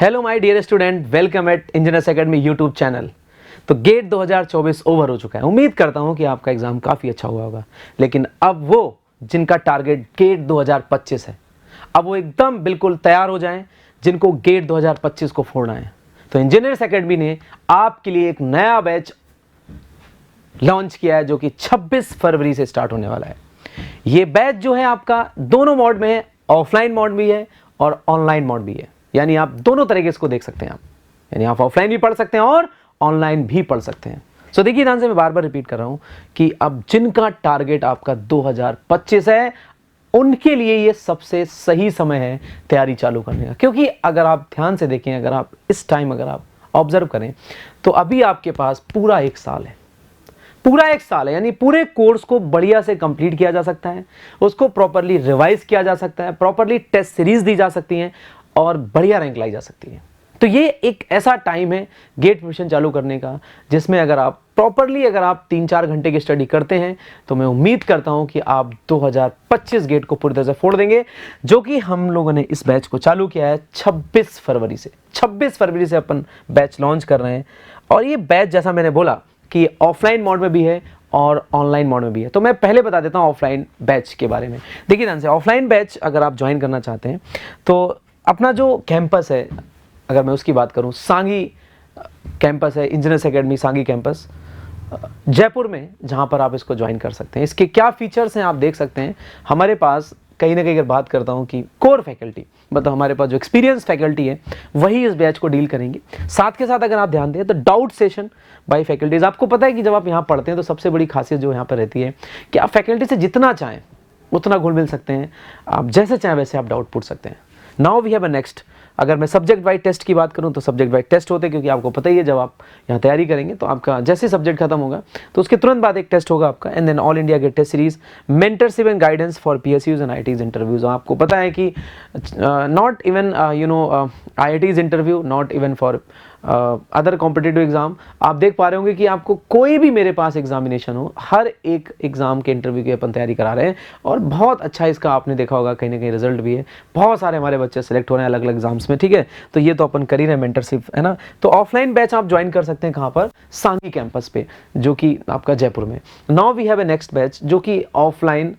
Hello my dear student, welcome at engineers academy YouTube channel. तो GATE 2024 over हो चुका है। उम्मीद करता हूं कि आपका एग्जाम काफ़ी अच्छा हुआ होगा, लेकिन अब वो जिनका टारगेट गेट 2025 है, अब वो एकदम बिल्कुल तैयार हो जाएं, जिनको गेट 2025 को फोड़ना है। तो इंजीनियर्स एकेडमी ने आपके लिए एक नया बैच लॉन्च किया है जो कि 26 फरवरी से स्टार्ट होने वाला है। ये बैच जो है आपका दोनों मोड में है, ऑफलाइन मोड भी है और ऑनलाइन मोड भी है। यानी आप दोनों तरीके से इसको देख सकते हैं। यानी आप ऑफलाइन भी पढ़ सकते हैं और ऑनलाइन भी पढ़ सकते हैं। सो देखिए ध्यान से, मैं बार बार रिपीट कर रहा हूं कि अब जिनका टारगेट आपका 2025 है, उनके लिए ये सबसे सही समय है तैयारी चालू करने का। क्योंकि अगर आप ध्यान से देखें, अगर आप इस टाइम अगर आप ऑब्जर्व करें, तो अभी आपके पास पूरा एक साल है। पूरा एक साल है, यानी पूरे कोर्स को बढ़िया से कंप्लीट किया जा सकता है, उसको प्रॉपरली रिवाइज किया जा सकता है, प्रॉपरली टेस्ट सीरीज दी जा सकती हैं और बढ़िया रैंक लाई जा सकती है। तो ये एक ऐसा टाइम है गेट प्रिपरेशन चालू करने का, जिसमें अगर आप प्रॉपरली अगर आप 3-4 घंटे की स्टडी करते हैं, तो मैं उम्मीद करता हूं कि आप 2025 गेट को पूरी तरह से फोड़ देंगे। जो कि हम लोगों ने इस बैच को चालू किया है 26 फरवरी से। 26 फरवरी से अपन बैच लॉन्च कर रहे हैं। और ये बैच, जैसा मैंने बोला कि ऑफलाइन मोड में भी है और ऑनलाइन मोड में भी है। तो मैं पहले बता देता हूं ऑफलाइन बैच के बारे में। देखिए ध्यान से, ऑफलाइन बैच अगर आप ज्वाइन करना चाहते हैं, तो अपना जो कैंपस है, अगर मैं उसकी बात करूं, सांगी कैंपस है, इंजीनियर्स एकेडमी सांगी कैंपस जयपुर में, जहां पर आप इसको ज्वाइन कर सकते हैं। इसके क्या फीचर्स हैं आप देख सकते हैं। हमारे पास कहीं ना कहीं अगर बात करता हूं कि कोर फैकल्टी, मतलब हमारे पास जो एक्सपीरियंस फैकल्टी है, वही इस बैच को डील करेंगे। साथ के साथ अगर आप ध्यान दें तो डाउट सेशन बाय फैकल्टीज। आपको पता है कि जब आप यहाँ पढ़ते हैं तो सबसे बड़ी खासियत जो यहाँ पर रहती है कि आप फैकल्टी से जितना चाहें उतना घुल मिल सकते हैं, आप जैसे चाहें वैसे आप डाउट पूछ सकते हैं। Now we have a next. अगर मैं सब्जेक्ट वाइज टेस्ट की बात करूं तो सब्जेक्ट वाइज टेस्ट होते हैं, क्योंकि आपको पता ही है जब आप यहाँ तैयारी करेंगे तो आपका जैसे सब्जेक्ट खत्म होगा तो उसके तुरंत बाद एक टेस्ट होगा आपका। And then all India gate test series, mentorship and guidance for PSUs and IITs interviews. आपको पता है कि not even IITs interview, not even for other competitive exam. आप देख पा रहे होंगे कि आपको कोई भी मेरे पास एग्जामिनेशन हो, हर एक एग्जाम के इंटरव्यू की अपन तैयारी करा रहे हैं। और बहुत अच्छा इसका आपने देखा होगा कहीं ना कहीं रिजल्ट भी है। बहुत सारे हमारे बच्चे सेलेक्ट हो रहे हैं अलग अलग एग्जाम्स में, ठीक है। तो ये तो अपन कर ही रहे हैं, मेंटरशिप है ना। तो ऑफलाइन बैच आप ज्वाइन कर सकते हैं कहाँ पर? सांगी कैंपस पे, जो कि आपका जयपुर में। Now we have a next batch जो कि ऑफलाइन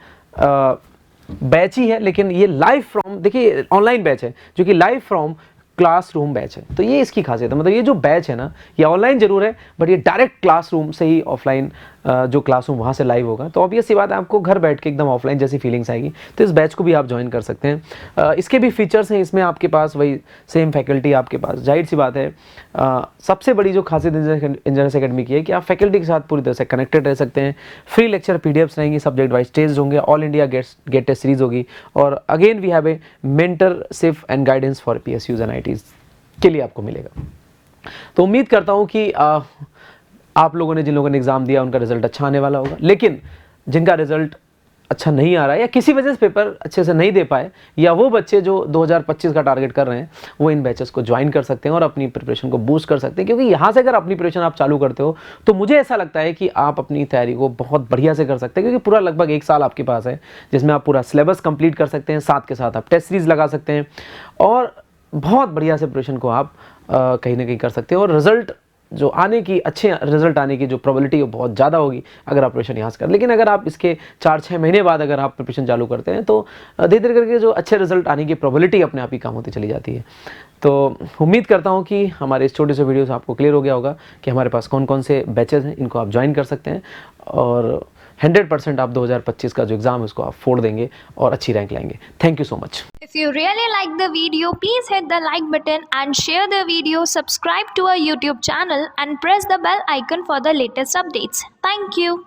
बैच ही है, लेकिन ये लाइव फ्रॉम, देखिए ऑनलाइन बैच है जो कि लाइव फ्रॉम क्लासरूम बैच है। तो ये इसकी खासियत है। मतलब ये जो बैच है ना, ये ऑनलाइन जरूर है, बट ये डायरेक्ट क्लासरूम से ही ऑफलाइन जो क्लासरूम वहाँ से लाइव होगा। तो ऑब्वियस सी बात है, आपको घर बैठ के एकदम ऑफलाइन जैसी फीलिंग्स आएगी। तो इस बैच को भी आप ज्वाइन कर सकते हैं। इसके भी फीचर्स हैं, इसमें आपके पास वही सेम फैकल्टी आपके पास, जाहिर सी बात है। सबसे बड़ी जो खासियत इंजीनियर्स एकेडमी की है कि आप फैकल्टी के साथ पूरी तरह से कनेक्टेड रह सकते हैं। फ्री लेक्चर PDFs रहेंगी, सब्जेक्ट वाइज टेस्ट होंगे, all India gate test series होगी। और again we have a mentorship and guidance for PSUs and IITs के लिए आपको मिलेगा। तो उम्मीद करता हूँ कि आप लोगों ने, जिन लोगों ने एग्जाम दिया, उनका रिजल्ट अच्छा आने वाला होगा। लेकिन जिनका रिजल्ट अच्छा नहीं आ रहा है या किसी वजह से पेपर अच्छे से नहीं दे पाए, या वो बच्चे जो 2025 का टारगेट कर रहे हैं, वो इन बैचेस को ज्वाइन कर सकते हैं और अपनी प्रिपरेशन को बूस्ट कर सकते हैं। क्योंकि यहाँ से अगर अपनी प्रिपरेशन आप चालू करते हो तो मुझे ऐसा लगता है कि आप अपनी तैयारी को बहुत बढ़िया से कर सकते हैं। क्योंकि पूरा लगभग एक साल आपके पास है, जिसमें आप पूरा सिलेबस कंप्लीट कर सकते हैं, साथ के साथ आप टेस्ट सीरीज लगा सकते हैं और बहुत बढ़िया से प्रिपरेशन को आप कहीं ना कहीं कर सकते हैं। और रिजल्ट जो आने की, अच्छे रिजल्ट आने की जो प्रोबेबिलिटी है वो बहुत ज़्यादा होगी अगर आप प्रिपरेशन यहाँ से करें। लेकिन अगर आप इसके 4-6 महीने बाद अगर आप प्रिपरेशन चालू करते हैं तो धीरे धीरे करके जो अच्छे रिजल्ट आने की प्रोबेबिलिटी अपने आप ही कम होती चली जाती है। तो उम्मीद करता हूँ कि हमारे इस छोटे से वीडियो से आपको क्लियर हो गया होगा कि हमारे पास कौन कौन से बैचेस हैं, इनको आप ज्वाइन कर सकते हैं और 100% आप 2025 का जो एग्जाम है उसको आप फोड़ देंगे और अच्छी रैंक लाएंगे। Thank you so much. If you really like the video, please hit the like button and share the video, subscribe to our YouTube channel and press the bell icon for the latest updates. Thank you.